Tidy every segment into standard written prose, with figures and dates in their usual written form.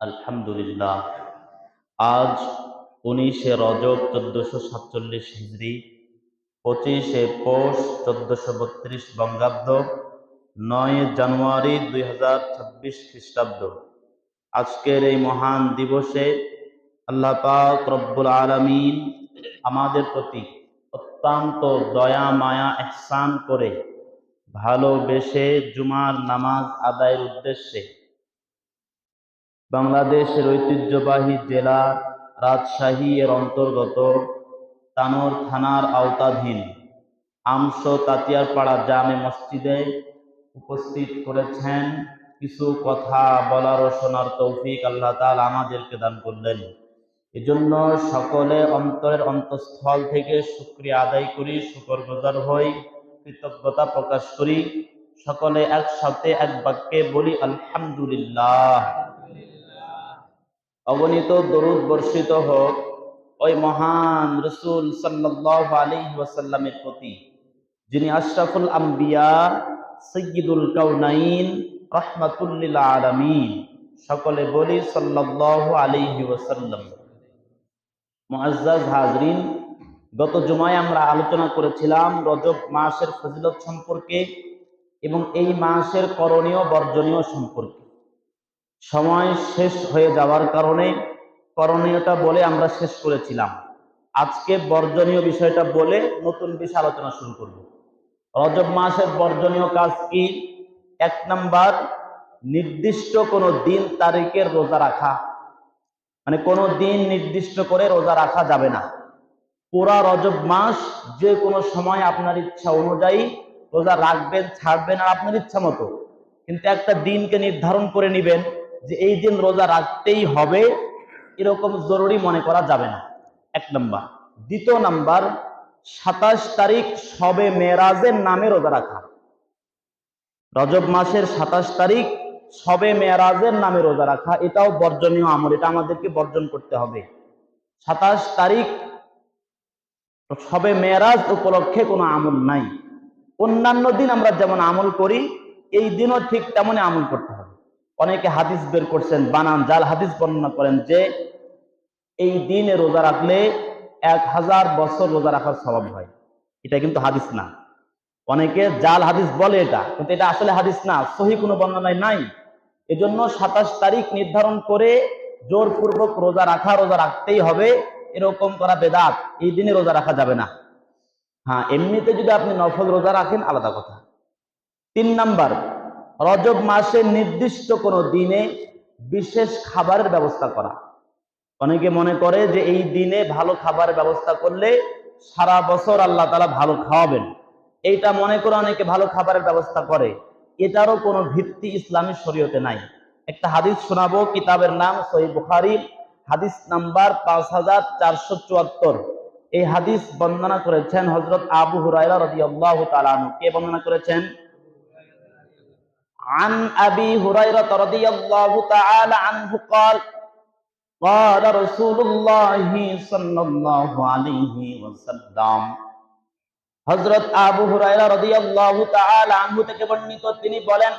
আলহামদুলিল্লাহ। আজ 19শে রজব 1447 হিজরি, 25শে পৌষ 1432 বঙ্গাব্দ, 9 জানুয়ারি 2026 খ্রিস্টাব্দ। আজকের এই মহান দিবসে আল্লাহ পাক রব্বুল আলামিন আমাদের প্রতি অত্যন্ত দয়া মায়া ইহসান করে ভালোবেসে জুমার নামাজ আদায়ের উদ্দেশ্যে বাংলাদেশের ঐতিহ্যবাহী জেলা রাজশাহী এর অন্তর্গত তানোর থানার আওতাধীন আমশ তাতিয়ারপাড়া জামে মসজিদে উপস্থিত করেছেন। কিছু কথা বলার ও শোনার তৌফিক আল্লাহ তাআলা আমাদেরকে দান করলেন। এজন্য সকলে অন্তরের অন্তঃস্থল থেকে শুকরিয়া আদায় করি, শুকরগুজার হই, কৃতজ্ঞতা প্রকাশ করি। সকলে একসাথে এক বাক্যে বলি আলহামদুলিল্লাহ। অগণিত দরুদ বর্ষিত হোক ওই মহান রাসূল সাল্লাল্লাহু আলাইহি ওয়াসাল্লামের প্রতি, যিনি আশরাফুল আম্বিয়া, সাইয়্যিদুল কাউনাইন, রাহমাতুল লিল আলামিন। সকলে বলি সাল্লাল্লাহু আলাইহি ওয়াসাল্লাম। মুআজ্জাজ হাজরিন, গত জুমায় আমরা আলোচনা করেছিলাম রজব মাসের ফজিলত সম্পর্কে এবং এই মাসের করণীয় বর্জনীয় সম্পর্কে। সময় শেষ হয়ে যাওয়ার কারণে করণীয়টা বলে আমরা শেষ করেছিলাম। আজকে বর্জনীয় বিষয়টা বলে নতুন বিষয় আলোচনা শুরু করব। রজব মাসের বর্জনীয় কাজ কি? 1 নাম্বার, নির্দিষ্ট কোনো দিন তারিখের রোজা রাখা। মানে কোনো দিন নির্দিষ্ট করে রোজা রাখা যাবে না। পুরা রজব মাস যে কোনো সময় আপনার ইচ্ছা অনুযায়ী রোজা রাখবেন, ছাড়বেন আর আপনার ইচ্ছা মতো, কিন্তু একটা দিনকে নির্ধারণ করে নেবেন যে এই দিন রোজা রাখতেই হবে, এরকম জরুরি মনে করা যাবে না। 1 নাম্বার। দ্বিতীয় নাম্বার, 27 তারিখ শবে মেরাজের নামে রোজা রাখা। রজব মাসের 27 তারিখ শবে মেরাজের নামে রোজা রাখা, এটাও বর্জনীয় আমল, এটা আমাদেরকে বর্জন করতে হবে। 27 তারিখ শবে মেরাজ উপলক্ষে কোনো আমল নাই। অন্যান্য দিন আমরা যেমন আমল করি, এই দিনও ঠিক তেমনই আমল করতে হবে। অনেকে হাদিস বের করছেন, বানান জাল হাদিস বর্ণনা করেন যে এই দিনে রোজা রাখলে 1000 বছর রোজা রাখার স্বভাব হয়। এটা কিন্তু হাদিস না। অনেকে জাল হাদিস বলে এটা, কিন্তু এটা আসলে হাদিস না, সহিহ কোনো বর্ণনায় নাই। এজন্য 27 তারিখ নির্ধারণ করে জোরপূর্বক রোজা রাখতেই হবে, এরকম করা বেদাত। এই দিনে রোজা রাখা যাবে না। হ্যাঁ, এমনিতে যদি আপনি নফল রোজা রাখেন আলাদা কথা। 3 নাম্বার, রজব মাসে নির্দিষ্ট কোনো দিনে বিশেষ খাবারের ব্যবস্থা করা। অনেকে মনে করে যে এই দিনে ভালো খাবারের ব্যবস্থা করলে সারা বছর আল্লাহ তাআলা ভালো খাওয়াবেন, এইটা মনে করে অনেকে ভালো খাবারের ব্যবস্থা করে। এটারও কোনো ভিত্তি ইসলামী শরীয়তে নাই। একটা হাদিস শোনাবো, কিতাবের নাম সহিহ বুখারী, হাদিস নাম্বার 5474। এই হাদিস বর্ণনা করেছেন হযরত আবু হুরায়রা রাদিয়াল্লাহু তাআলা আনহু। কে বর্ণনা করেছেন? আন আবি হুরায়রা রাদিয়াল্লাহু তাআলা আনহু قال قال رسول الله صلى الله عليه وسلم। হযরত আবু হুরায়রা রাদিয়াল্লাহু তাআলা আনহু থেকে বর্ণিত, তিনি বলেন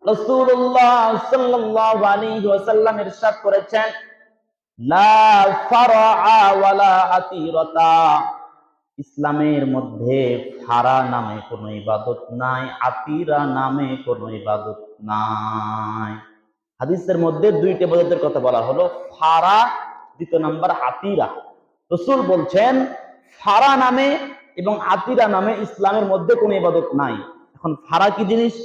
রাসূলুল্লাহ সাল্লাল্লাহু আলাইহি ওয়াসাল্লাম ইরশাদ করেছেন, লা ফারআ ওয়ালা আতিরাতা। ইসলামের মধ্যে ফারা নামে কোনো ইবাদত নাই, আতিরা নামে কোনো ইবাদত নাই। হাদিসের মধ্যে দুইটা ইবাদতের কথা বলা হলো, ফারা, দ্বিতীয় নাম্বার আতিরা। রাসূল বলছেন ফারা নামে এবং আতিরা নামে ইসলামের মধ্যে কোনো ইবাদত নাই। এখন ফারা কি জিনিস?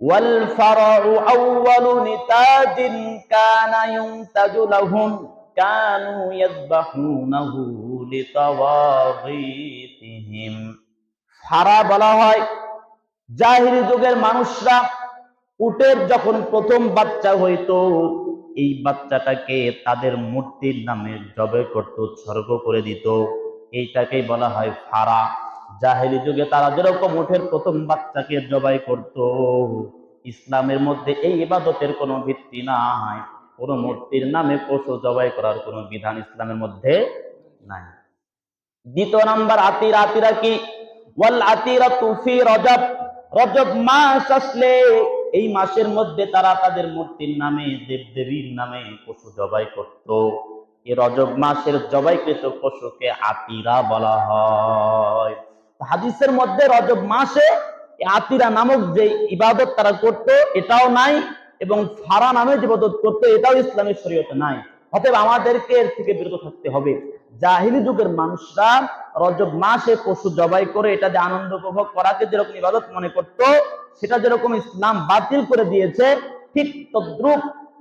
ওয়াল ফারাউ আউয়ালু নিতাজিন কানা ইউনতাজু লাহুম কানু ইয়াযবাহুনাহু লিতাওয়াগিতিহিম। ফারা বলা হয় জাহিলি যুগের মানুষরা উটের যখন প্রথম বাচ্চা হইতো, এই বাচ্চাটাকে তাদের মূর্তির নামে জবে করত, উৎসর্গ করে দিত, এইটাকেই বলা হয় ফারা। জাহেলি যুগে তারা যেরকম উটের প্রথম বাচ্চাকে জবাই করত, ইসলামের মধ্যে এই ইবাদতের কোনো ভিত্তি নাই। কোন মূর্তির নামে পশু জবাই করার কোনো বিধান ইসলামের মধ্যে নাই। দ্বিতীয় নাম্বার আতিরা। আতিরা কি? ওয়াল আতিরাতু ফি রজব। রজব মাস আসলে এই মাসের মধ্যে তারা তাদের মূর্তির নামে, দেবদেবীর নামে পশু জবাই করত। এই রজব মাসের জবাইকৃত পশুকে আতিরা বলা হয়। হাদিসের মধ্যে রজব মাসে আতিরা নামক যে ইবাদত তারা করত এটাও নাই, এবং ফারা নামে যে ইবাদত করত এটাও ইসলামী শরীয়তে নাই। অতএব আমাদেরকে এর থেকে বিরত থাকতে হবে। জাহিলি যুগের মানুষরা রজব মাসে পশু জবাই করে এটা যে আনন্দ উপভোগ করাকে যেরকম ইবাদত মনে করত, সেটা যেরকম ইসলাম বাতিল করে দিয়েছে, ঠিক তদ্রুপ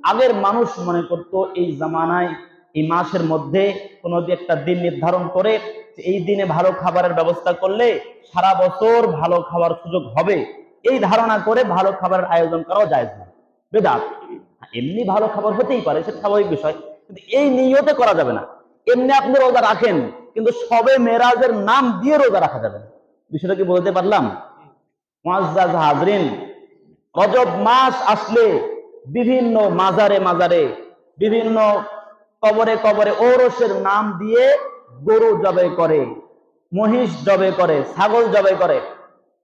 আগের মানুষ মনে করত এই জামানায় এই মাসের মধ্যে কোনো একটা দিন নির্ধারণ করে এই দিনে ভালো খাবারের ব্যবস্থা করলে সারা বছর ভালো খাবার সুযোগ হবে, এই ধারণা করে ভালো খাবারের আয়োজন করাও জায়েজ না, বেদাত। এমনি ভালো খাবার হতেই পারে, সেটা স্বাভাবিক বিষয়, কিন্তু এই নিয়তে করা যাবে না। এমনি আপনি রোজা রাখেন, কিন্তু সবে মেরাজের নাম দিয়ে রোজা রাখা যাবে না। বিষয়টা কি বলতে পারলাম? মুআজ্জাজ হাজরিন, রজব মাস আসলে বিভিন্ন মাজারে মাজারে, বিভিন্ন কবরে কবরে ওরসের নাম দিয়ে গরু জবাই করে, মহিষ জবাই করে, ছাগল জবাই করে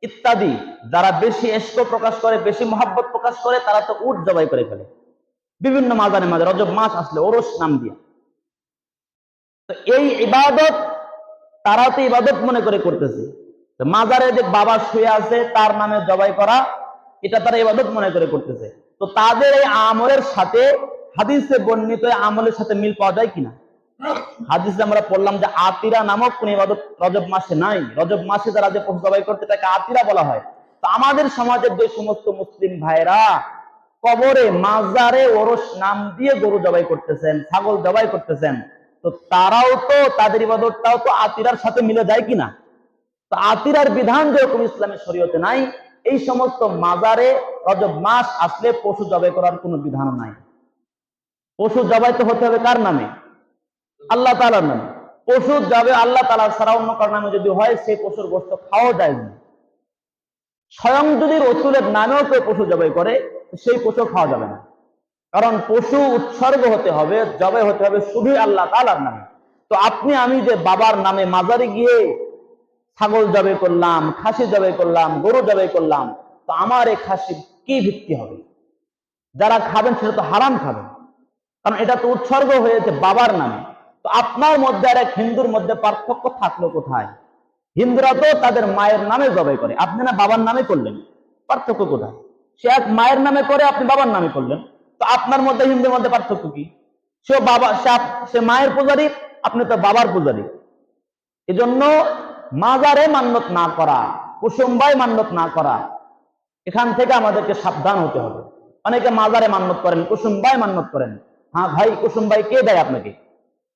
ইত্যাদি। যারা বেশি ইশক প্রকাশ করে, বেশি মহব্বত প্রকাশ করে, তারা তো উট জবাই করে ফেলে বিভিন্ন মাজারে মাজারে রজব মাস আসলে ওরস নাম দিয়ে। তো এই ইবাদত তারা তো ইবাদত মনে করে করতেছে। মাজারে যে বাবা শুয়ে আছে তার নামে জবাই করা, এটা তারা ইবাদত মনে করে করতেছে। তো তাদের এই আমলের সাথে হাদিসে বর্ণিত আমলের সাথে মিল পাওয়া যায় কিনা? হাদিসে আমরা পড়লাম যে আতিরা নামক কোন ইবাদত রজব মাসে নাই। রজব মাসে যারা যে পশু জবাই করতে তাকে আতিরা বলা হয়। তো আমাদের সমাজের যে সমস্ত মুসলিম ভাইরা কবরে মাজারে ওরস নাম দিয়ে গরু জবাই করতেছেন, ছাগল জবাই করতেছেন, তো তারাও তো তাদের ইবাদতটাও তো আতিরার সাথে মিলে যায় কিনা? তো আতিরার বিধান যেরকম ইসলামী শরীয়তে নাই, এই সমস্ত মাজারে রজব মাস আসলে পশু জবাই করার কোনো বিধান নাই। পশু জবাই তো হতে হবে কার নামে? আল্লাহ তাআলার নামে। পশু জবাই আল্লাহ তাআলা ছাড়া অন্য কার নামে যদি হয়, সেই পশুর গোশত খাওয়া যায় না। স্বয়ং যদি রাসূলের নামেও কেউ পশু জবাই করে, সেই পশু খাওয়া যাবে না। কারণ পশু উৎসর্গ হতে হবে, জবাই হতে হবে শুধুই আল্লাহ তাআলার নামে। তো আপনি আমি যে বাবার নামে মাজারে গিয়ে ছাগল জবাই করলাম, খাসি জবাই করলাম, গরু জবাই করলাম, তো আমার এই খাসি কি ভিত্তি হবে? যারা খাবেন সেটা তো হারাম খাবেন, কারণ এটা তো উৎসর্গ হয়েছে বাবার নামে। তো আপনার মধ্যে আর এক হিন্দুর মধ্যে পার্থক্য থাকলো কোথায়? হিন্দুরা তো তাদের মায়ের নামে জবাই করে, আপনি না বাবার নামে করলেন, পার্থক্য কোথায়? সে এক মায়ের নামে করে, আপনি বাবার নামে করলেন, তো আপনার মধ্যে হিন্দুর মধ্যে পার্থক্য কি? সে বাবা, সে মায়ের পূজারী, আপনি তো বাবার পূজারী। এজন্য মাজারে মান্যত না করা, কুসুম্বায় মান্যত না করা, এখান থেকে আমাদেরকে সাবধান হতে হবে। অনেকে মাজারে মান্যত করেন, কুসুম্বায় মান্যত করেন। হ্যাঁ ভাই, কুসুম্বাই কে দেয় আপনাকে?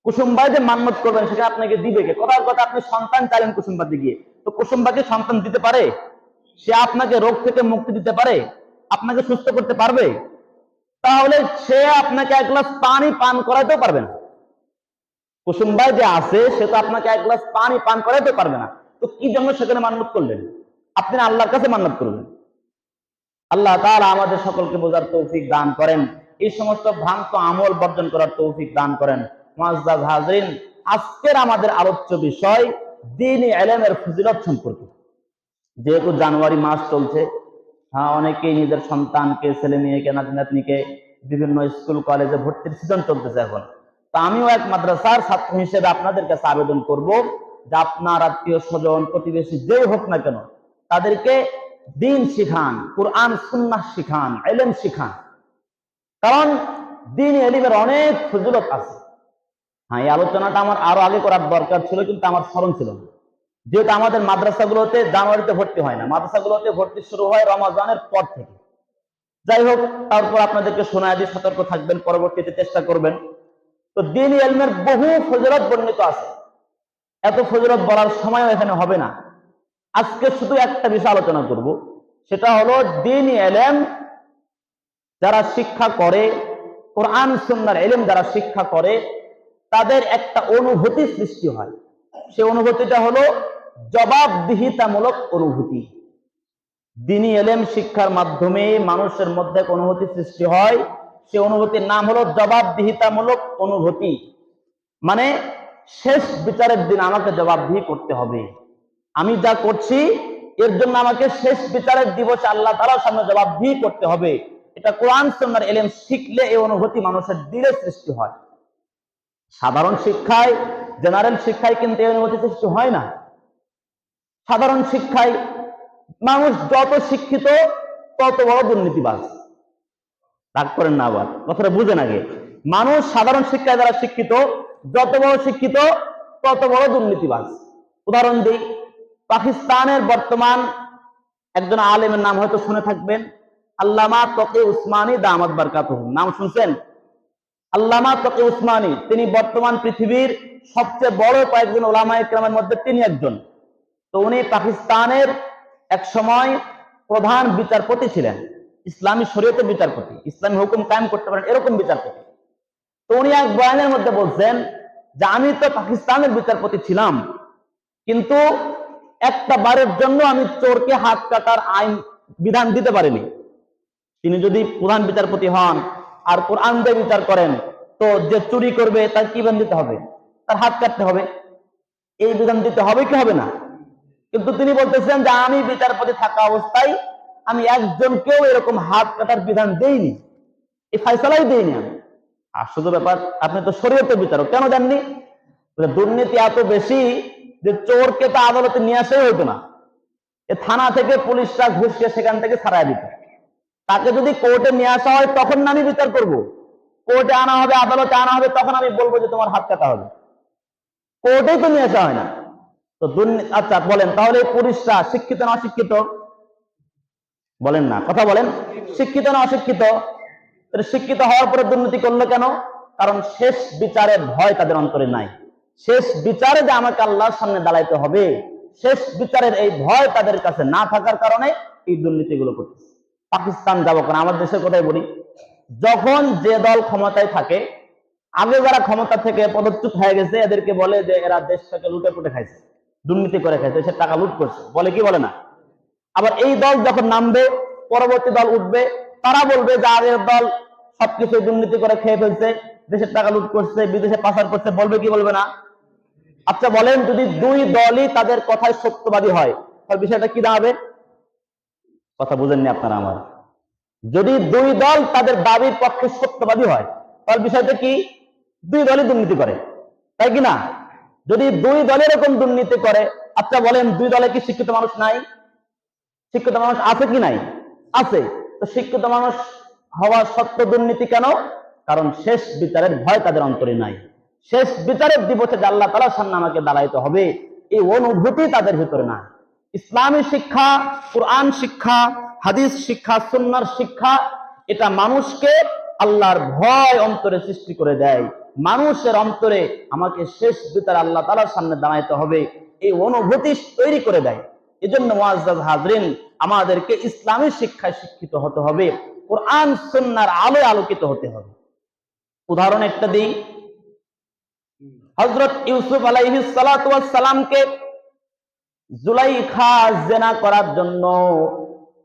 কুসুম্বাই যে মান্যত করবেন সেটা আপনাকে দিবে কে? কথার কথা, আপনি সন্তান চাইলেন কুসুম্বাতে গিয়ে, তো কুসুম্বাকে সন্তান দিতে পারে? সে আপনাকে রোগ থেকে মুক্তি দিতে পারে? আপনাকে সুস্থ করতে পারবে? তাহলে সে আপনাকে এক গ্লাস পানি পান করাতেও পারবে না। কুসুম্বাই যে আছে সে তো আপনাকে এক গ্লাস পানি পান করাইতে পারবে না। তো কি জন্য সেখানে মান্যত করলেন? আপনি আল্লাহর কাছে মান্যত করবেন। আল্লাহ তাআলা আমাদের সকলকে বোঝার তৌফিক দান করেন, এই সমস্ত ভ্রান্ত আমল বর্জন করার তৌফিক দান করেন। মুআজ্জাজ হাজরিন, আজকের আমাদের আলোচ্য বিষয় দ্বীনি ইলমের ফজিলত সম্পর্কে। যেহেতু জানুয়ারি মাস চলছে, হ্যাঁ, অনেকেই নিজের সন্তানকে, ছেলে মেয়েকে, নাতি নাতনিকে বিভিন্ন স্কুল কলেজে ভর্তির সিজন চলতেছে এখন। তা আমিও এক মাদ্রাসার ছাত্র হিসেবে আপনাদের কাছে আবেদন করব যে আপনার আত্মীয় স্বজন, প্রতিবেশী যেই হোক না কেন, তাদেরকে দ্বীন শিখান, কুরআন সুন্নাহ শিখান, ইলম শিখান। কারণ দ্বীনি ইলমের অনেক ফজিলত আছে। হ্যাঁ, এই আলোচনাটা আমার আরো আগে করার দরকার ছিল, কিন্তু আমার স্মরণ ছিল না। যেহেতু আমাদের মাদ্রাসাগুলোতে জানুয়ারিতে ভর্তি হয় না, মাদ্রাসাগুলোতে ভর্তি শুরু হয় রমাজানের পর থেকে। যাই হোক, তারপর আপনাদেরকে শোনায় দিয়ে সতর্ক থাকবেন, পরবর্তীতে চেষ্টা করবেন। তো দ্বীনি ইলমের বহু ফজিলত বর্ণিত আছে, এত ফজিলত বলার সময়ও এখানে হবে না। আজকে শুধু একটা বিষয় আলোচনা করব, সেটা হলো দ্বীনি ইলম যারা শিক্ষা করে, কোরআন সুন্নাহর ইলম যারা শিক্ষা করে, তাদের একটা অনুভূতি সৃষ্টি হয়। সেই অনুভূতিটা হলো জবাবদিহিতামূলক অনুভূতি। দ্বীনি ইলম শিক্ষার মাধ্যমে মানুষের মধ্যে এক অনুভূতি সৃষ্টি হয়, সেই অনুভূতির নাম হলো জবাবদিহিতামূলক অনুভূতি। মানে শেষ বিচারের দিন আমাকে জবাবদিহি করতে হবে, আমি যা করছি এর জন্য আমাকে শেষ বিচারের দিবসে আল্লাহ তাআলার সামনে জবাবদিহি করতে হবে। এটা কোরআন সুন্নাহর ইলম শিখলে এই অনুভূতি মানুষের দিলে সৃষ্টি হয়। সাধারণ শিক্ষায়, জেনারেল শিক্ষায় কিন্তু এই অনুভূতি সৃষ্টি হয় না। সাধারণ শিক্ষায় মানুষ যত শিক্ষিত তত বড় দুর্নীতিবাজ। রাগ করেন না, আবার কথাটা বুঝেন আগে। মানুষ সাধারণ শিক্ষায় যারা শিক্ষিত, যত বড় শিক্ষিত তত বড় দুর্নীতিবাজ। উদাহরণ দিই, পাকিস্তানের বর্তমান একজন আলেমের নাম হয়তো শুনে থাকবেন, আল্লামা তকি উসমানী দামাত বারকাতুহু। নাম শুনছেন? আল্লামা তকি উসমানী, তিনি বর্তমান পৃথিবীর সবচেয়ে বড় কয়েকজন ওলামা ইকরামের মধ্যে তিনি একজন। তো উনি পাকিস্তানের এক সময় প্রধান বিচারপতি ছিলেন, ইসলামী শরীয়তের বিচারপতি, ইসলামী হুকুম কায়েম করতে পারেন এরকম বিচারপতি। তো উনি এক বয়ানের মধ্যে বলছেন যে আমি তো পাকিস্তানের বিচারপতি ছিলাম, কিন্তু একটা বারের জন্য আমি চোরকে হাত কাটার আইন বিধান দিতে পারিনি। তিনি যদি প্রধান বিচারপতি হন আর কোরআন দিয়ে বিচার করেন, তো যে চুরি করবে তার কি বিধান দিতে হবে? তার হাত কাটতে হবে। এই বিধান দিতে হবে কি হবে না? কিন্তু তিনি বলতেছেন যে আমি বিচারপতি থাকা অবস্থায় আমি একজনকেও এরকম হাত কাটার বিধান দেইনি, এই ফয়সালাই দেইনি আমি। আশ্চর্য ব্যাপার, আপনি তো শরীয়তের বিচারক, কেন জাননি? দুর্নীতি এত বেশি যে চোরকে তো আদালতে নিয়ে আসাই হইতো না, এ থানা থেকে পুলিশরা ঘুষকে সেখান থেকে ছাড়াই দিত। তাকে যদি কোর্টে নিয়ে আসা হয় তখন আমি বিচার করব, কোর্টে আনা হবে, আদালতে আনা হবে, তখন আমি বলবো যে তোমার হাত কাটা হবে। কোর্টেই তো নিয়ে আসা হয় না। তো দুর্নীতি, আচ্ছা বলেন তাহলে পুলিশরা শিক্ষিত না অশিক্ষিত? বলেন না, কথা বলেন, শিক্ষিত না অশিক্ষিত? শিক্ষিত হওয়ার পরে দুর্নীতি করলো কেন? কারণ শেষ বিচারের ভয় তাদের অন্তরে নাই। শেষ বিচারে যে আমাকে আল্লাহর সামনে দাঁড়াইতে হবে, শেষ বিচারের এই ভয় তাদের কাছে না থাকার কারণে এই দুর্নীতিগুলো করতেছে। পাকিস্তান যাবো কেন, আমার দেশের কথাই বলি, যখন যে দল ক্ষমতায় থাকে, আগে যারা ক্ষমতা থেকে পদচ্যুত হয়ে গেছে এদেরকে বলে যে এরা দেশটাকে লুটে পুটে খাইছে, দুর্নীতি করে খাইছে, দেশের টাকা লুট করছে, বলে কি বলে না? আবার এই দল যখন নামবে, পরবর্তী দল উঠবে, তারা বলবে যে আগের দল সবকিছু দুর্নীতি করে খেয়ে ফেলছে, দেশের টাকা লুট করছে, বিদেশে পাচার করছে, বলবে কি বলবে না? আচ্ছা বলেন, যদি দুই দলই তাদের কথায় সত্যবাদী হয় তাহলে বিষয়টা কি দাঁড়াবে? কথা বুঝেননি আপনারা আমার। যদি দুই দল তাদের দাবির পক্ষে সত্যবাদী হয় তাহলে বিষয়টা কি? দুই দলই দুর্নীতি করে, তাই কি না? যদি দুই দলের এরকম দুর্নীতি করে, আচ্ছা বলেন দুই দলে কি শিক্ষিত মানুষ নাই? শিক্ষিত মানুষ আছে কি নাই? আছে। তো শিক্ষিত মানুষ হওয়া সত্ত্বেও দুর্নীতি কেন? কারণ শেষ বিচারের ভয় তাদের অন্তরে নাই। শেষ বিচারের দিবসে যে আল্লাহ তাআলার সামনে আমাকে দাঁড়াইতে হবে, এই অনুভূতি তাদের ভিতরে না। ইসলামী শিক্ষা, কোরআন শিক্ষা, হাদিস শিক্ষা, সুন্নাহর শিক্ষা, এটা মানুষকে আল্লাহর ভয় অন্তরে সৃষ্টি করে দেয়। মানুষের অন্তরে আমাকে শেষ বিচার আল্লাহ তাআলার সামনে দাঁড়াইতে হবে, এই অনুভূতি তৈরি করে দেয়। এজন্য মুআজ্জাজ হাজরিন, আমাদেরকে ইসলামী শিক্ষায় শিক্ষিত হতে হবে, কোরআন সুন্নাহর আলোয় আলোকিত হতে হবে। উদাহরণ একটা দিই, হযরত ইউসুফ আলাইহিস সালাতু ওয়াস সালামকে জুলাইখা জিনা করার জন্য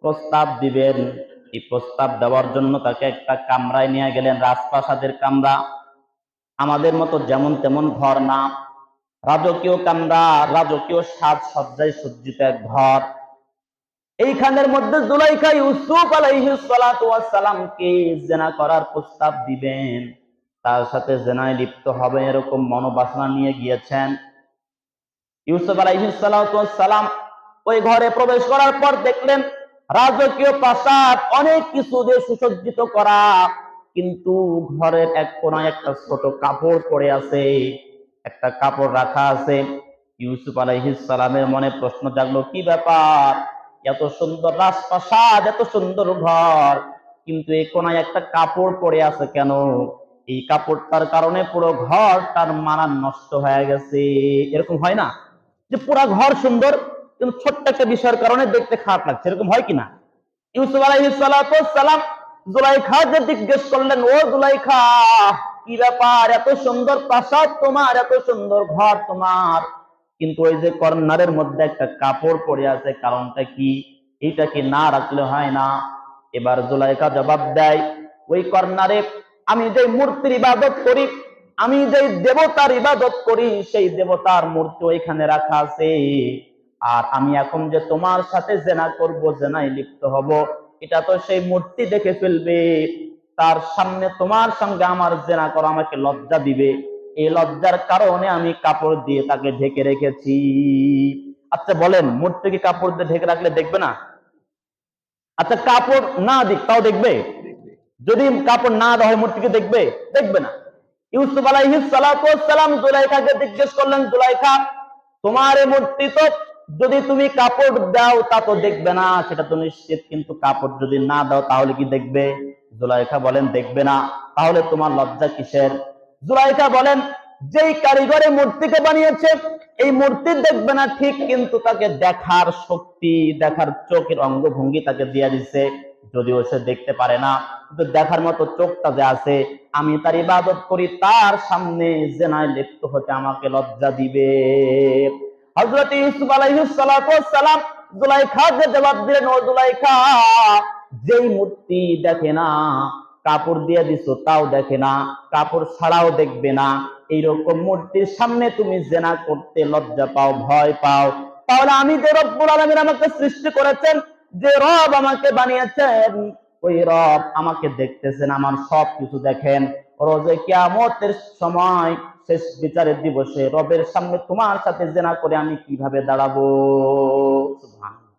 প্রস্তাব দিবেন। এই প্রস্তাব দেওয়ার জন্য তাকে একটা কামরায় নিয়ে গেলেন, রাজপ্রাসাদের কামরা, আমাদের মতো যেমন তেমন ঘর না, রাজকীয় কামরা, রাজকীয় সাজসজ্জায় সজ্জিত এক ঘর। এইখানের মধ্যে জুলাইখা ইউসুফ আলাইহিস সালাতু ওয়াস সালামকে জিনা করার প্রস্তাব দিবেন, তার সাথে জিনায় লিপ্ত হবে এরকম মনোবাসনা নিয়ে গিয়েছেন। ইউসুফ আলাইহিস সালাতু ওয়াস সালাম ওই ঘরে প্রবেশ করার পর দেখলেন রাজকীয় প্রাসাদ অনেক কিছু দিয়ে সুসজ্জিত করা, কিন্তু ঘরের এক কোণায় একটা ছোট কাপড় পড়ে আছে, একটা কাপড় রাখা আছে। ইউসুফ আলাইহিস সালামের মনে প্রশ্ন জাগলো, কি ব্যাপার, এত সুন্দর রাজপ্রাসাদ, এত সুন্দর ঘর, কিন্তু এই কোণায় একটা কাপড় পড়ে আছে কেন? এই কাপড়টার কারণে পুরো ঘরটার মানা নষ্ট হয়ে গেছে। এরকম হয় না যে পুরা ঘর সুন্দর কিন্তু ছোট্ট একটা বিষয়ের কারণে দেখতে খারাপ লাগছে, এরকম হয় কিনা? ইউসুফ আলাইহিস সালাতু ওয়াস সালাম জুলাইখাকে জিজ্ঞেস করলেন, ও জুলাইখা, কি ব্যাপার, এত সুন্দর প্রাসাদ তোমার, এত সুন্দর ঘর তোমার, কিন্তু ওই যে কর্নারের মধ্যে একটা কাপড় পড়ে আছে, কারণটা কি? এইটা কি না রাখলে হয় না? এবার জুলাইখা জবাব দেয়, ওই কর্নারে আমি যে মূর্তির ইবাদত করি, আমি যে দেবতার ইবাদত করি, সেই দেবতার মূর্তি ওইখানে রাখা আছে, আর আমি এখন যে তোমার সাথে জেনা করব, জেনায় লিপ্ত হব, এটা তো সেই মূর্তি দেখে ফেলবে, তার সামনে তোমার সঙ্গে আমার জেনা করা আমাকে লজ্জা দিবে, এই লজ্জার কারণে আমি কাপড় দিয়ে তাকে ঢেকে রেখেছি। আচ্ছা বলেন, মূর্তিকে কাপড় দিয়ে ঢেকে রাখলে দেখবে না? আচ্ছা কাপড় না দিক তাও দেখবে? যদি কাপড় না দেওয়া হয় মূর্তিকে দেখবে? দেখবে না। ইউসুফ আলাইহিস সালাতু ওয়াস সালাম জুলাইখাকে জিজ্ঞেস করলেন, জুলাইখা তোমার এই মূর্তি তো যদি তুমি কাপড় দাও তা তো দেখবে না, সেটা তো নিশ্চিত, কিন্তু কাপড় যদি না দাও তাহলে কি দেখবে? জুলাইখা বলেন দেখবে না। তাহলে তোমার লজ্জা কিসের? জুলাইখা বলেন, যেই কারিগরে মূর্তিকে বানিয়েছে এই মূর্তি দেখবে না ঠিক, কিন্তু তাকে দেখার শক্তি, দেখার চোখের অঙ্গভঙ্গি তাকে দিয়ে দিচ্ছে, যদিও সে দেখতে পারে না, কিন্তু দেখার মতো চোখটা যে আছে, আমি তার ইবাদত করি, তার সামনে জেনায় লিপ্ত হতে আমাকে লজ্জা দিবে। হযরত ইউসুফ আলাইহিস সালাতু ওয়াস সালাম জুলাইখাকে জবাব দিলেন, ও জুলাইখা, যেই মূর্তি দেখে না, কাপড় দিয়ে দিছো তাও দেখে না, কাপড় ছাড়াও দেখবে না, এইরকম মূর্তির সামনে তুমি জেনা করতে লজ্জা পাও, ভয় পাও, তাহলে আমি যে রব্বুল আলামিন আমাকে সৃষ্টি করেছেন, যে রব আমাকে বানিয়েছেন, ওই রব আমাকে দেখতেছেন, আমার সব কিছু দেখেন। রোজে কিয়ামতের সময়, শেষ বিচারের দিবসে রবের সামনে তোমার সাথে জেনা করে আমি কিভাবে দাঁড়াবো? সুবহানাল্লাহ।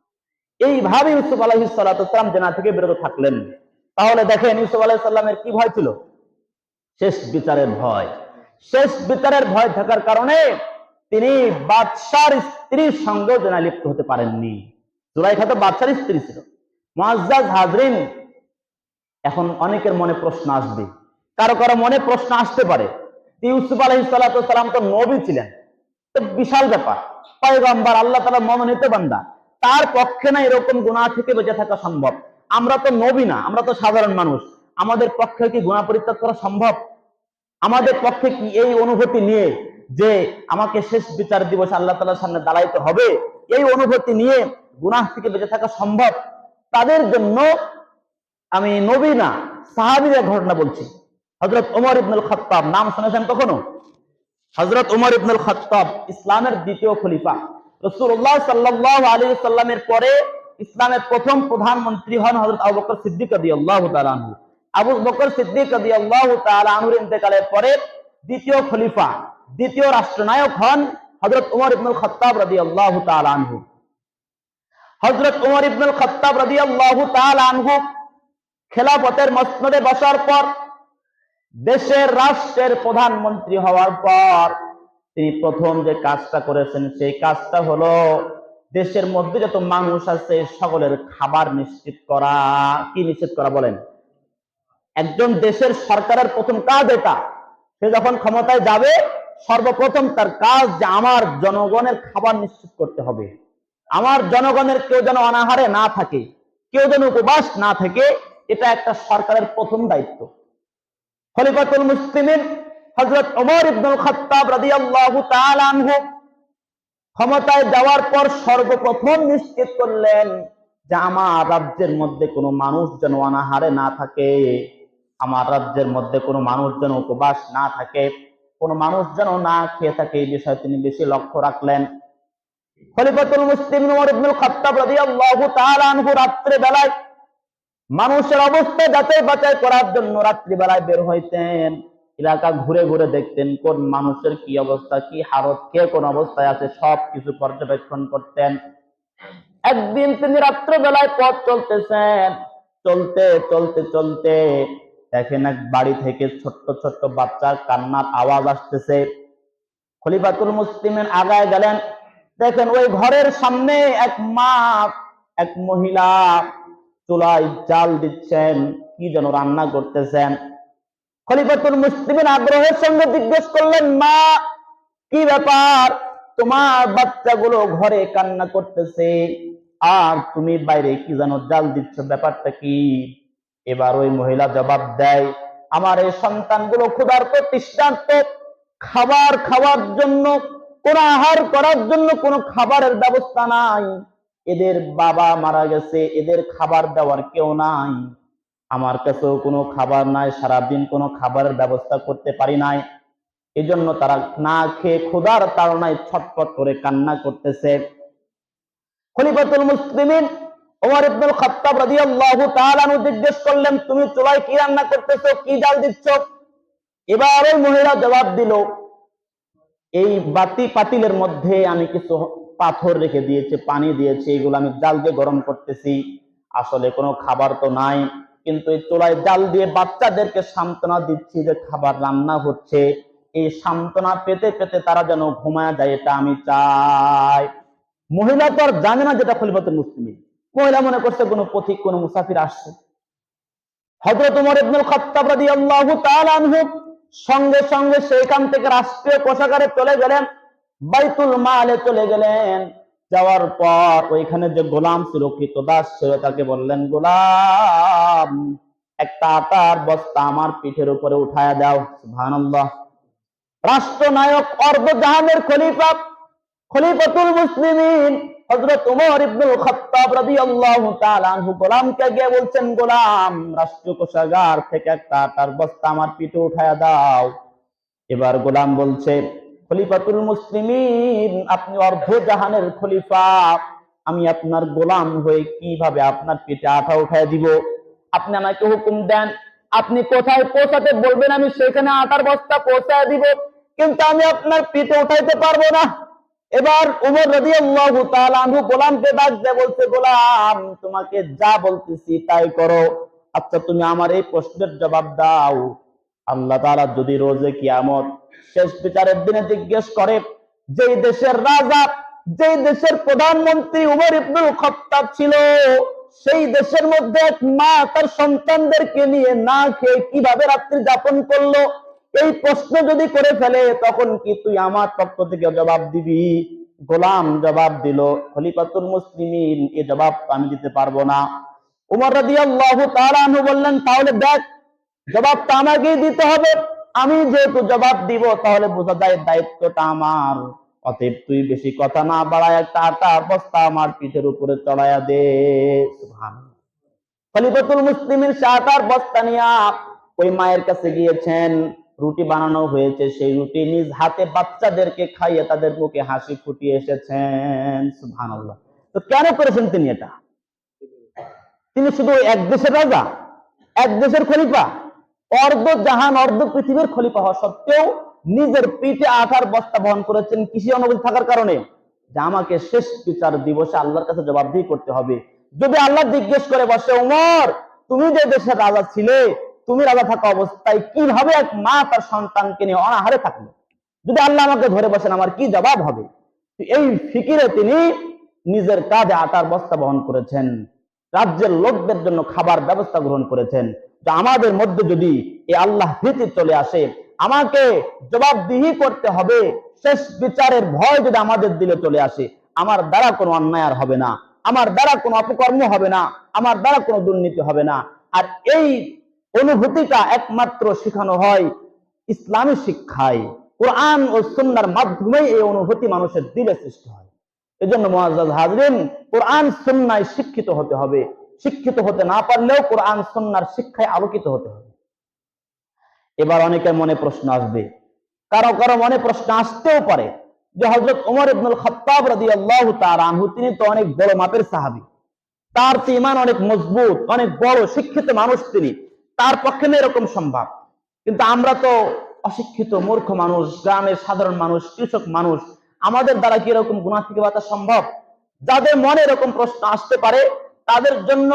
এইভাবে ইউসুফ আলাইহিস সালাতু ওয়াস সালাম জেনা থেকে বিরত থাকলেন। তাহলে দেখেন ইউসুফ আলাইহিস সালামের কি ভয় ছিল? শেষ বিচারের ভয়। শেষ বিচারের ভয় থাকার কারণে তিনি বাদশার স্ত্রীর সঙ্গে জেনায় লিপ্ত হতে পারেননি। জুলাইখা তো বাদশার স্ত্রী ছিল। মুআজ্জাজ হাজরিন, এখন অনেকের মনে প্রশ্ন আসবে, কারো কারো মনে প্রশ্ন আসতে পারে, ইউসুফ আলাইহিস সালাতু ওয়াস সালাম তো নবী ছিলেন, তো বিশাল ব্যাপার, পয়গম্বর, আল্লাহ তাআলার মনোনীত বান্দা, তার পক্ষে না এরকম গুনাহ থেকে বেঁচে থাকা সম্ভব? আমরা তো নবী না, আমরা তো সাধারণ মানুষ, আমাদের পক্ষে কি গুনাহ পরিত্যাগ করা সম্ভব? আমাদের পক্ষে কি এই অনুভূতি নিয়ে যে আমাকে শেষ বিচার দিবস আল্লাহ তাআলার সামনে দাঁড়াইতে হবে, এই অনুভূতি নিয়ে গুনাহ থেকে বেঁচে থাকা সম্ভব? তাদের জন্য আমি নবী না, সাহাবীদের ঘটনা বলছি। হযরত ওমর ইবনুল খাত্তাব, নাম শুনেছেন কখনো? হযরত ওমর ইবনুল খাত্তাব ইসলামের দ্বিতীয় খলিফা। রাসূলুল্লাহ সাল্লাল্লাহু আলাইহি সাল্লামের পরে ইসলামের প্রথম প্রধানমন্ত্রী হন হযরত আবু বকর সিদ্দিক রাদিয়াল্লাহু তাআলা আনহু। আবু বকর সিদ্দিক রাদিয়াল্লাহু তাআলা আনহুর ইন্তেকালের পরে দ্বিতীয় খলিফা, দ্বিতীয় রাষ্ট্রনায়ক হন হযরত ওমর ইবনুল খাত্তাব রাদিয়াল্লাহু তাআলা আনহু। হযরত ওমর ইবনুল খাত্তাব রাদিয়াল্লাহু তাআলা আনহু খেলাফতের মসনদে বসার পর, দেশের রাষ্ট্রের প্রধানমন্ত্রী হওয়ার পর তিনি প্রথম যে কাজটা করেছেন সেই কাজটা হলো দেশের মধ্যে যত মানুষ আছে সকলের খাবার নিশ্চিত করা। কি নিশ্চিত করা বলেন? একজন দেশের সরকারের প্রথম কাজ এটা। সে যখন ক্ষমতায় যাবে সর্বপ্রথম তার কাজ যে আমার জনগণের খাবার নিশ্চিত করতে হবে, আমার জনগণের কেউ যেন অনাহারে না থাকে, কেউ যেন উপবাস না থাকে, এটা একটা সরকারের প্রথম দায়িত্ব। খলিফাতুল মুসলিমিন হযরত ওমর ইবনুল খাত্তাব রাদিয়াল্লাহু তাআলা আনহু ক্ষমতায় যাওয়ার পর সর্বপ্রথম নিশ্চিত করলেন যে আমার রাজ্যের মধ্যে কোনো মানুষ যেন অনাহারে না থাকে, আমার রাজ্যের মধ্যে কোনো মানুষ যেন উপবাস না থাকে, কোনো মানুষ যেন না খেয়ে থাকে, এই বিষয়ে তিনি বেশি লক্ষ্য রাখলেন। খলিফাতুল মুসলিমিন ওমর ইবনুল খাত্তাব রাদিয়াল্লাহু তাআলা আনহু রাত্রে বেলায় মানুষের অবস্থা যাচাই বাছাই করার জন্য রাত্রিবেলায় বের হইতেন, এলাকা ঘুরে ঘুরে দেখতেন কোন মানুষের কি অবস্থা, কি হালত, কে কোন অবস্থায় আছে, সব কিছু পর্যবেক্ষণ করতেন। একদিন তিনি রাত্রিবেলায় পথ চলতেছেন, চলতে চলতে চলতে দেখেন এক বাড়ি থেকে ছোট্ট ছোট্ট বাচ্চার কান্নার আওয়াজ আসতেছে। খলিফাতুল মুসলিমিন আগায় গেলেন, দেখেন ওই ঘরের সামনে এক মা, এক মহিলা চুলায় জাল দিচ্ছেন, কি যেন রান্না করতেছেন। খলিফাতুল মুসলিমিন আগ্রহের সঙ্গে জিজ্ঞেস করলেন, মা কি ব্যাপার, তোমার বাচ্চাগুলো ঘরে কান্না করতেছে আর তুমি বাইরে কি যেন জাল দিচ্ছ, ব্যাপারটা কি? এবার ওই মহিলা জবাব দেয়, আমার এই সন্তানগুলো ক্ষুধার্ত তৃষ্ণার্ত, খাবার খাওয়ার জন্য, কোন আহার করার জন্য কোনো খাবারের ব্যবস্থা নাই, এদের বাবা মারা গেছে, এদের খাবার দেওয়ার কেউ নাই, আমার কাছেও কোনো খাবার নাই, সারাদিন কোনো খাবারের ব্যবস্থা করতে পারি নাই, এজন্য তারা না খেয়ে ক্ষুধার তাড়নায় ছটফট করে কান্না করতেছে। খলিফাতুল মুসলিমিন ওমর ইবনুল খাত্তাব রাদিয়াল্লাহু তাআলা আনহু জিজ্ঞেস করলেন, তুমি চুলায় কি রান্না করতেছো, কি জাল দিচ্ছ? এবার ওই মহিলা জবাব দিল, এই পাতিলের মধ্যে আমি কিছু পাথর রেখে দিয়েছি, পানি দিয়েছি, এগুলো আমি জাল দিয়ে গরম করতেছি। আসলে কোনো খাবার তো নাই, কিন্তু এই চুলায় জাল দিয়ে বাচ্চাদেরকে সান্ত্বনা দিচ্ছি যে খাবার রান্না হচ্ছে। এই সান্ত্বনা পেতে পেতে তারা যেন ঘুমায় যায়, এটা আমি চাই। মহিলা তো আর জানে না যেটা খলিফাতুল মুসলিমিন। মহিলা মনে করছে কোনো পথিক, কোনো মুসাফির আসছে। হযরত ওমর ইবনুল খাত্তাব রাদিয়াল্লাহু তাআলা আনহু সঙ্গে সঙ্গে সেখান থেকে রাষ্ট্রীয় কোষাগারে চলে গেলেন, বাইতুল মালে চলে গেলেন। যাওয়ার পর ওইখানে যে গোলাম ছিল, কৃতদাস ছিল, তাকে বললেন, গোলাম, একটা আটার বস্তা আমার পিঠের উপরে উঠায়া দাও। সুবহানাল্লাহ। রাষ্ট্রনায়ক, অর্ধজাহানের খলিফা, খলিফাতুল মুসলিমিন হযরত ওমর ইবনুল খাত্তাব রাদিয়াল্লাহু তাআলা আনহু গোলামকে গিয়ে বলছেন, গোলাম, রাষ্ট্রীয় কোষাগার থেকে একটা আটার বস্তা আমার পিঠে উঠায়া দাও। এবার গোলাম বলছে, খলিফাতুল মুসলিমিন, আপনি অর্ধজাহানের খলিফা, আমি আপনার গোলাম হয়ে কিভাবে আপনার পিঠে আটা উঠায় দিব? আপনি আমাকে হুকুম দেন, আপনি কোথায় পৌঁছাতে বলবেন আমি সেখানে আটার বস্তা পৌঁছায় দিব, কিন্তু আমি আপনার পিঠে উঠাইতে পারবো না। এবার ওমর রাদিয়াল্লাহু তাআলা আনহু গোলামকে ডাক দিয়ে বলছে, গোলাম, তোমাকে যা বলতেছি তাই করো। আচ্ছা, তুমি আমার এই প্রশ্নের জবাব দাও। আল্লাহ তাআলা যদি রোজে কিয়ামত শেষ বিচারের দিনে জিজ্ঞেস করে, যেই দেশের রাজা, যেই দেশের প্রধানমন্ত্রী ওমর ইবনুল খাত্তাব ছিল, সেই দেশের মধ্যে এক মা তার সন্তানদেরকে নিয়ে না খেয়ে কিভাবে রাত্রি যাপন করলো, এই প্রশ্ন যদি করে ফেলে, তখন কি তুই আমার পক্ষ থেকে জবাব দিবি? গোলাম জবাব দিল, খলিফাতুল মুসলিমিন, এই জবাব আমি দিতে পারবো না। ওমর রাদিয়াল্লাহু তাআলা আনহু বললেন, তাহলে দেখ, জবাবটা আমাকেই দিতে হবে। আমি যেহেতু জবাব দিব, তাহলে বোঝা যায় দায়িত্বটা আমার। অতএব তুই বেশি কথা না বাড়ায় একটা আটার বস্তা আমার পিঠের উপরে চড়াইয়া দে। সুবহানাল্লাহ। খলিফাতুল মুসলিমিন সে আটার বস্তা নিয়ে ওই মায়ের কাছে গিয়েছেন। রুটি বানানো হয়েছে, সেই রুটি নিজ হাতে বাচ্চাদেরকে খাইয়ে তাদের মুখে হাসি ফুটিয়ে এসেছেন। সুবহানাল্লাহ। তো কেন করেছেন তিনি এটা? তিনি শুধু এক দেশের রাজা, এক দেশের খলিফা, অর্ধ জাহান, অর্ধ পৃথিবীর খলিফা হওয়া সত্ত্বেও নিজের পিঠে আটার বস্তা বহন করেছেন কৃষি অনুভূতি থাকার কারণে, যে আমাকে শেষ বিচার দিবসে আল্লাহর কাছে জবাবদিহি করতে হবে। যদি আল্লাহ জিজ্ঞেস করে বসে, ওমর, তুমি যে দেশের রাজা ছিলে, তুমি রাজা থাকা অবস্থায় কিভাবে এক মা তার সন্তানকে নিয়ে অনাহারে থাকলো, যদি আল্লাহ আমাকে ধরে বসেন, আমার কি জবাব হবে? এই ফিকিরে তিনি নিজের কাঁধে আটার বস্তা বহন করেছেন, রাজ্যের লোকদের জন্য খাবার ব্যবস্থা গ্রহণ করেছেন। যে আমাদের মধ্যে যদি এই আল্লাহ ভীতি চলে আসে, আমাকে জবাবদিহি করতে হবে, শেষ বিচারের ভয় যদি আমাদের দিলে চলে আসে, আমার দ্বারা কোনো অন্যায় আর হবে না, আমার দ্বারা কোনো অপকর্ম হবে না, আমার দ্বারা কোনো দুর্নীতি হবে না। আর এই অনুভূতিটা একমাত্র শেখানো হয় ইসলামী শিক্ষায়, কোরআন ও সুন্নাহর মাধ্যমে এই অনুভূতি মানুষের দিলে সৃষ্টি হয়। এজন্য মুআজ্জাজ হাজরিন, কোরআন সুন্নাহয় শিক্ষিত হতে হবে। শিক্ষিত হতে না পারলেও কোরআন সুন্নাহর শিক্ষায় আলোকিত হতে হবে। এবার অনেকের মনে প্রশ্ন আসবে, কারো কারো মনে প্রশ্ন আসতেও পারে যে হযরত ওমর ইবনুল খাত্তাব রাদিয়াল্লাহু তাআলা আনহু, তিনি তো অনেক বড় মাপের সাহাবী, তার তো ঈমান অনেক মজবুত, অনেক বড় শিক্ষিত মানুষ তিনি, তার পক্ষে না এরকম সম্ভব। কিন্তু আমরা তো অশিক্ষিত মূর্খ মানুষ, গ্রামের সাধারণ মানুষ, কৃষক মানুষ, আমাদের দ্বারা কি এরকম গুনাহ থেকে বাঁচা সম্ভব? যাদের মনে এরকম প্রশ্ন আসতে পারে, তাদের জন্য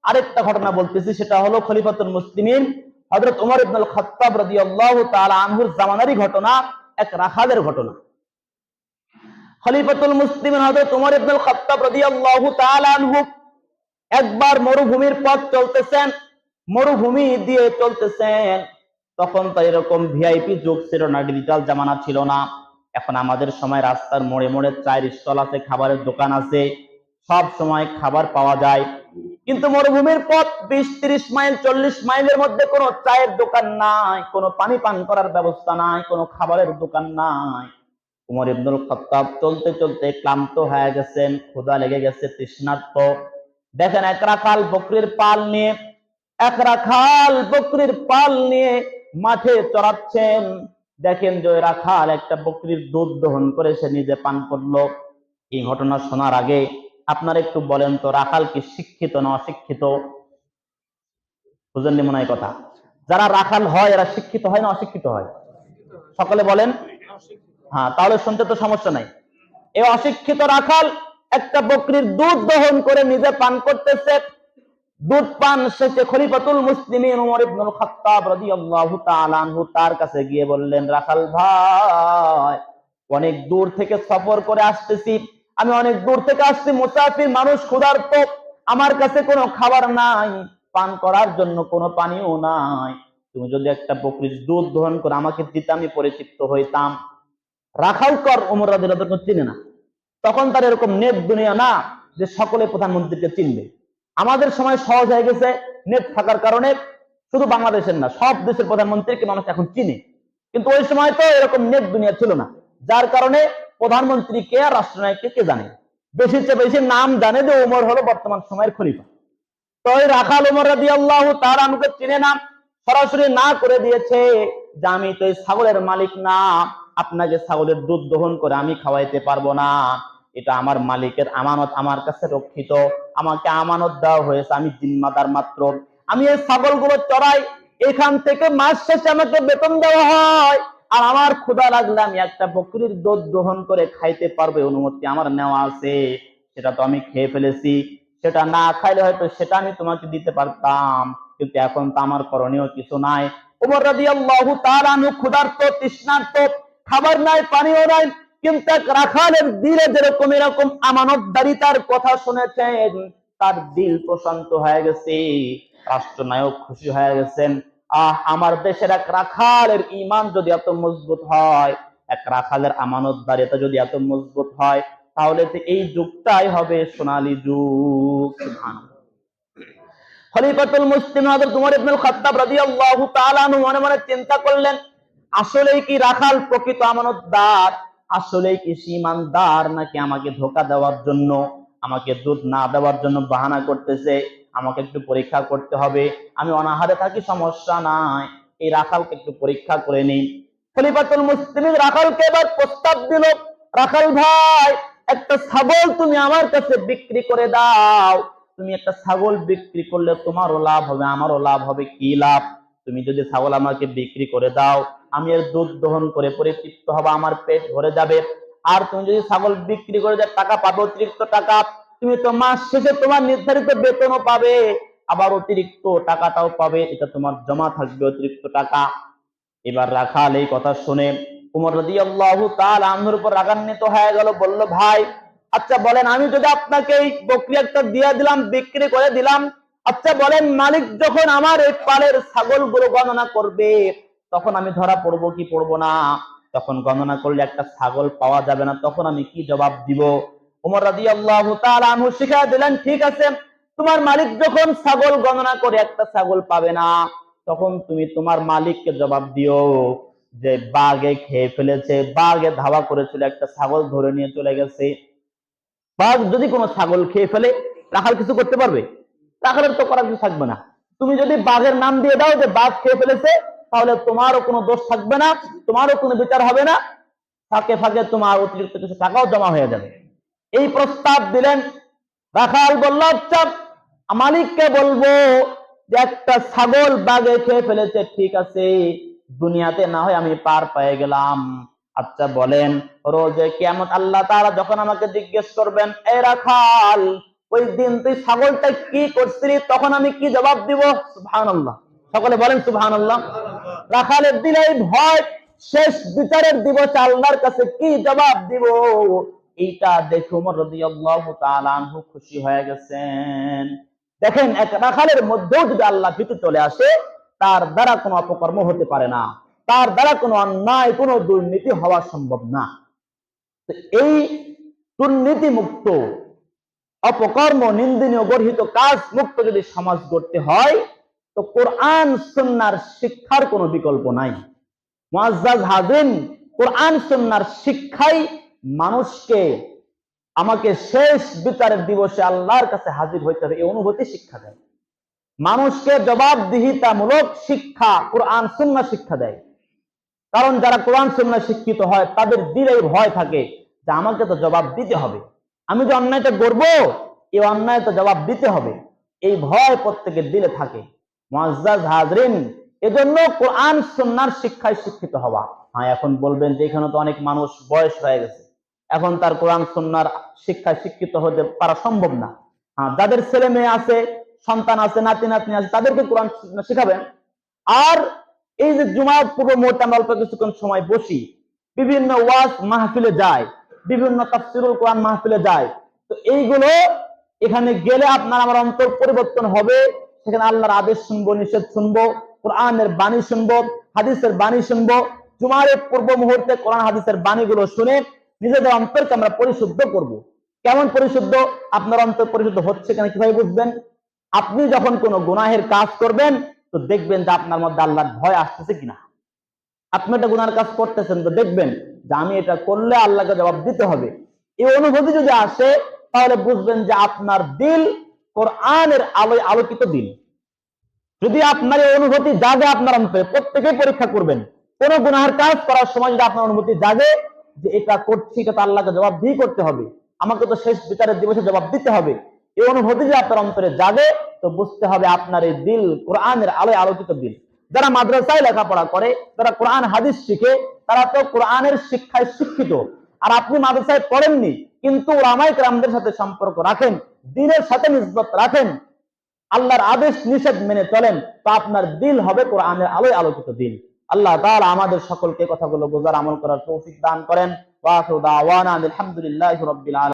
আরেকটা ঘটনা বলতেছি। সেটা হলো খলিফাতুল মুসলিমিন হযরত ওমর ইবনুল খাত্তাব রাদিয়াল্লাহু তাআলা আনহুর জামানারই ঘটনা, এক রাখালের ঘটনা। খলিফাতুল মুসলিমিন হযরত ওমর ইবনুল খাত্তাব রাদিয়াল্লাহু তাআলা আনহু একবার মরুভূমির পথ চলতেছেন, মরুভূমি দিয়ে চলতেছেন। তখন তো এরকম ভিআইপি যুগ ছিল না, ডিজিটাল জামানা ছিল না। এখন আমাদের সময় রাস্তার মোড়ে মোড়ে চায়ের স্টল আছে, খাবারের দোকান আছে, সব সময় খাবার পাওয়া যায়। কিন্তু মরুভূমির পথ 20-30 মাইল, 40 মাইলের মধ্যে কোনো চায়ের দোকান নাই, কোনো পানি পান করার ব্যবস্থা নাই, কোনো খাবারের দোকান নাই। ওমর ইবনুল খাত্তাব চলতে চলতে ক্লান্ত হয়ে গেছেন, ক্ষুধা লেগে গেছে, তৃষ্ণার্ত। দেখেন এক রাখাল বকরির পাল নিয়ে, এক রাখাল বকরির পাল নিয়ে মাঠে চড়াচ্ছেন। দেখেন যে ওই রাখাল একটা বকরির দুধ দহন করে সে নিজে পান করলো। এই ঘটনা শোনার আগে আপনারা একটু বলেন তো, রাখাল কি শিক্ষিত না অশিক্ষিত? বুঝেননি মনে হয় কথা। যারা রাখাল হয় এরা শিক্ষিত হয় না অশিক্ষিত হয়? সকলে বলেন। হ্যাঁ, তাহলে শুনতে তো সমস্যা নাই। এই অশিক্ষিত রাখাল একটা বকরির দুধ দহন করে নিজে পান করতেছে। দুধ পান শেষে খলিফাতুল মুসলিমিন ওমর ইবনুল খাত্তাব রাদিয়াল্লাহু তাআলা আনহু তার কাছে গিয়ে বললেন, রাখাল ভাই, অনেক দূর থেকে সফর করে আসতেছি, আমি অনেক দূর থেকে আসছি, মুসাফির মানুষ, ক্ষুধার্ত, আমার কাছে কোনো খাবার নাই, পান করার জন্য কোনো পানিও নাই, তুমি যদি একটা বকরির দুধ দহন করে আমাকে দিতে আমি পরিতৃপ্ত হইতাম। রাখাল কর ওমর রাদিয়াল্লাহু তাআলা চিনে না, তখন তার এরকম নেট দুনিয়া না যে সকলে প্রধানমন্ত্রীকে চিনবে। আমাদের সময় সহজ হয়ে গেছে নেট থাকার কারণে, শুধু বাংলাদেশের না সব দেশের প্রধানমন্ত্রীকে মানুষ এখন চিনে, কিন্তু ওই সময় তো এরকম নেট দুনিয়া ছিল না, যার কারণে প্রধানমন্ত্রীকে আর রাষ্ট্রনায়ককে কে জানে, বেশির চেয়ে বেশি নাম জানে যে ওমর হলো বর্তমান সময়ের খলিফা। তো ওই রাখাল ওমর রাদিয়াল্লাহু তাআলা আনহুকে চিনে না, সরাসরি না করে দিয়েছে যে আমি তো এই ছাগলের মালিক না, আপনাকে ছাগলের দুধ দহন করে আমি খাওয়াইতে পারবো না, এটা আমার মালিকের আমানত, আমার কাছে রক্ষিত, আমাকে আমানত দেওয়া হয়েছে, আমি জিম্মাদার মাত্র, আমি এই ছাগলগুলো চড়াই, এখান থেকে মাস শেষে আমাকে বেতন দেওয়া হয়, আর আমার ক্ষুধা লাগলে আমি একটা বকরির দুধ দহন করে খাইতে পারবো, অনুমতি আমার নেওয়া আছে, সেটা তো আমি খেয়ে ফেলেছি, সেটা না খাইলে হয়তো সেটা আমি তোমাকে দিতে পারতাম, কিন্তু এখন তো আমার করণীয় কিছু নাই। ওমর রাদিয়াল্লাহু তাআলা আনহু ক্ষুধার্ত, তৃষ্ণার্ত, খাবার নাই, পানিও নাই, কিন্তু এক রাখালের দিলে যেরকম এরকম আমানতদারিতার কথা শুনেছেন, তার দিল প্রশান্ত হয়ে গেছে, রাষ্ট্রনায়ক খুশি হয়ে গেছেন। আমার দেশের এক রাখালের ঈমান যদি এত মজবুত হয়, এক রাখালের আমানতদারিতা যদি এত মজবুত হয়, তাহলে তো এই যুগটাই হবে সোনালী যুগ। সুবহানাল্লাহ। খলিফাতুল মুসলিমিন হযরত ওমর ইবনুল খাত্তাব রাদিয়াল্লাহু তাআলা আনহু মনে মনে চিন্তা করলেন, আসলেই কি রাখাল প্রকৃত আমানতদার, আসলেই কি ঈমানদার, নাকি আমাকে ধোঁকা দেওয়ার জন্য, আমাকে দুধ না দেওয়ার জন্য বাহানা করতেছে, আমাকে একটু পরীক্ষা করতে হবে, আমি অনাহারে থাকি সমস্যা নাই, এই রাখালকে একটু পরীক্ষা করে নেই। খলিফাতুল মুসলিমিন রাখালকে এবার প্রস্তাব দিল, রাখাল ভাই, একটা ছাগল তুমি আমার কাছে বিক্রি করে দাও, তুমি একটা ছাগল বিক্রি করলে তোমারও লাভ হবে আমারও লাভ হবে। কি লাভ? তুমি যদি ছাগল আমাকে বিক্রি করে দাও, আমি এর দুধ দহন করে পরিতৃপ্ত হব, আমার পেট ভরে যাবে, আর তুমি যদি ছাগল বিক্রি করে যে টাকা পাবে, অতিরিক্ত টাকা, তুমি তো মাস শেষে তোমার নির্ধারিত বেতনও পাবে, আবার অতিরিক্ত টাকাটাও পাবে, এটা তোমার জমা থাকবে অতিরিক্ত টাকা। এবার রাখাল এই কথা শুনে ওমর রাদিয়াল্লাহু তাআলা আনহুর উপর রাগান্বিত হয়ে গেল, বলল, ভাই, আচ্ছা বলেন, আমি যদি আপনাকে এই বকরি একটা দিয়ে দিলাম, বিক্রি করে দিলাম, আচ্ছা বলেন, মালিক যখন আমার এই পালের ছাগলগুলো গণনা করবে, তখন আমি ধরা পড়বো কি পড়বো না? তখন গণনা করলে একটা ছাগল পাওয়া যাবে না, তখন আমি কি জবাব দিব? ওমর রাদিয়াল্লাহু তাআলা আনহু শিখিয়ে দিলেন, ঠিক আছে, তোমার মালিক যখন ছাগল গণনা করে একটা ছাগল পাবে না, তখন তুমি তোমার মালিককে জবাব দিও যে বাঘে খেয়ে ফেলেছে, বাঘে ধাওয়া করেছিল, একটা ছাগল ধরে নিয়ে চলে গেছে। বাঘ যদি কোনো ছাগল খেয়ে ফেলে, রাখাল কিছু করতে পারবে? রাখালের তো করার কিছু থাকবে না। তুমি যদি বাঘের নাম দিয়ে দাও যে বাঘ খেয়ে ফেলেছে, তাহলে তোমারও কোনো দোষ থাকবে না, তোমারও কোনো বিচার হবে না, ফাঁকে ফাঁকে তোমার অতিরিক্ত কিছু টাকাও জমা হয়ে যাবে। এই প্রস্তাব দিলেন। রাখাল বলল, আচ্ছা, মালিককে বলবো যে একটা ছাগল বাঘে খেয়ে ফেলেছে, ঠিক আছে, দুনিয়াতে না হয় আমি পার পেয়ে গেলাম, আচ্ছা বলেন, রোজে কিয়ামত আল্লাহ তাআলা যখন আমাকে জিজ্ঞেস করবেন, এ রাখাল, ওই দিন তুই ছাগলটা কি করছিলি, তখন আমি কি জবাব দিব? সুবহানাল্লাহ। সকলে বলেন সুবহানাল্লাহ। রাখালের দিলে ভয়, শেষ বিচারের দিবসে আল্লাহর কাছে কি জবাব দিব, এইটা দেখে ওমর রাদিয়াল্লাহু তাআলা আনহু খুশি হয়ে গেছেন। দেখেন, এক রাখালের মধ্যেও যদি আল্লাহ ভীতি চলে আসে, তার দ্বারা কোনো অপকর্ম হতে পারে না, তার দ্বারা কোনো অন্যায়, কোনো দুর্নীতি হওয়া সম্ভব না। এই দুর্নীতি মুক্ত, অপকর্ম, নিন্দনীয়, গর্হিত কাজ মুক্ত যদি সমাজ গড়তে হয়, তো কোরআন সুন্নাহর শিক্ষার কোনো বিকল্প নাই। মুআজ্জাজ হাজিন, কোরআন সুন্নাহর শিক্ষাই মানুষকে, আমাকে শেষ বিচারের দিবসে আল্লাহর কাছে হাজির হইতে হবে এই অনুভূতি শিক্ষা দেয়। মানুষকে জবাবদিহিতামূলক শিক্ষা কোরআন সুন্নাহ শিক্ষা দেয়। কারণ যারা কোরআন সুন্নাহ শিক্ষিত হয়, তাদের দিলে ভয় থাকে যে আমাকে তো জবাব দিতে হবে, আমি যে অন্যায়টা করবো, এই অন্যায়টা জবাব দিতে হবে, এই ভয় প্রত্যেকের দিলে থাকে। মুআজ্জাজ হাজরিন, এজন্য কোরআন সুন্নাহর শিক্ষায় শিক্ষিত হওয়া। হ্যাঁ, এখন বলবেন যে এখানে তো অনেক মানুষ বয়স হয়ে গেছে, এখন তার কোরআন সুন্নাহর শিক্ষায় শিক্ষিত হতে পারা সম্ভব না। হ্যাঁ, যাদের ছেলে মেয়ে আছে, সন্তান আছে, নাতি নাতনি আছে, তাদেরকে কোরআন সুন্নাহ শিখাবেন। আর এই যে জুমার পূর্ব মুহূর্তে আমরা অল্প কিছুক্ষণ সময় বসি, বিভিন্ন ওয়াজ মাহফিলে যায়, বিভিন্ন তাফসীরুল কোরআন মাহফিলে যায়, তো এইগুলো এখানে গেলে আপনার আমার অন্তর পরিবর্তন হবে। সেখানে আল্লাহর আদেশ শুনবো, নিষেধ শুনবো, কোরআনের বাণী শুনবো, হাদিসের বাণী শুনবো। জুমার পূর্ব মুহূর্তে কোরআন হাদিসের বাণীগুলো শুনে নিজেদের অন্তরকে আমরা পরিশুদ্ধ করব। কেমন পরিশুদ্ধ? আপনার অন্তর পরিশুদ্ধ হচ্ছে কেন কিভাবে বুঝবেন? আপনি যখন কোনো গুনাহের কাজ করবেন, তো দেখবেন যে আপনার মধ্যে আল্লাহর ভয় আসতেছে কিনা। আপনি একটা গুনার কাজ করতেছেন, তো দেখবেন যে আমি এটা করলে আল্লাহকে জবাব দিতে হবে। এই অনুভূতি যদি আসে, তাহলে বুঝবেন যে আপনার দিল কোরআনের আলোয় আলোকিত দিল। যদি আপনার এই অনুভূতি জাগে আপনার অন্তরে, প্রত্যেকেই পরীক্ষা করবেন, কোন গুনাহের কাজ করার সময় যদি আপনার অনুভূতি জাগে যে এটা করছি, এটা তো আল্লাহকে জবাব দিয়ে করতে হবে, আমাকে তো শেষ বিচারের দিবসে জবাব দিতে হবে, এই অনুভূতি যদি আপনার অন্তরে জাগে, তো বুঝতে হবে আপনার এই দিল কোরআনের আলোয় আলোকিত দিল। যারা মাদ্রাসায় লেখাপড়া করে, যারা কোরআন হাদিস শিখে, তারা তো কোরআনের শিক্ষায় শিক্ষিত। আর আপনি মাদ্রাসায় পড়েননি, কিন্তু উলামায়ে কেরামদের সাথে সম্পর্ক রাখেন, দ্বীনের সাথে নিসবত রাখেন, আল্লাহর আদেশ নিষেধ মেনে চলেন, তো আপনার দিল হবে কোরআনের আলোয় আলোকিত দিল। আল্লাহ তাআলা আমাদের সকলকে কথাগুলো বোঝার, আমল করার তৌফিক দান করেন। ওয়া আখিরু দাওয়ানা আলহামদুলিল্লাহি রাব্বিল আলামিন।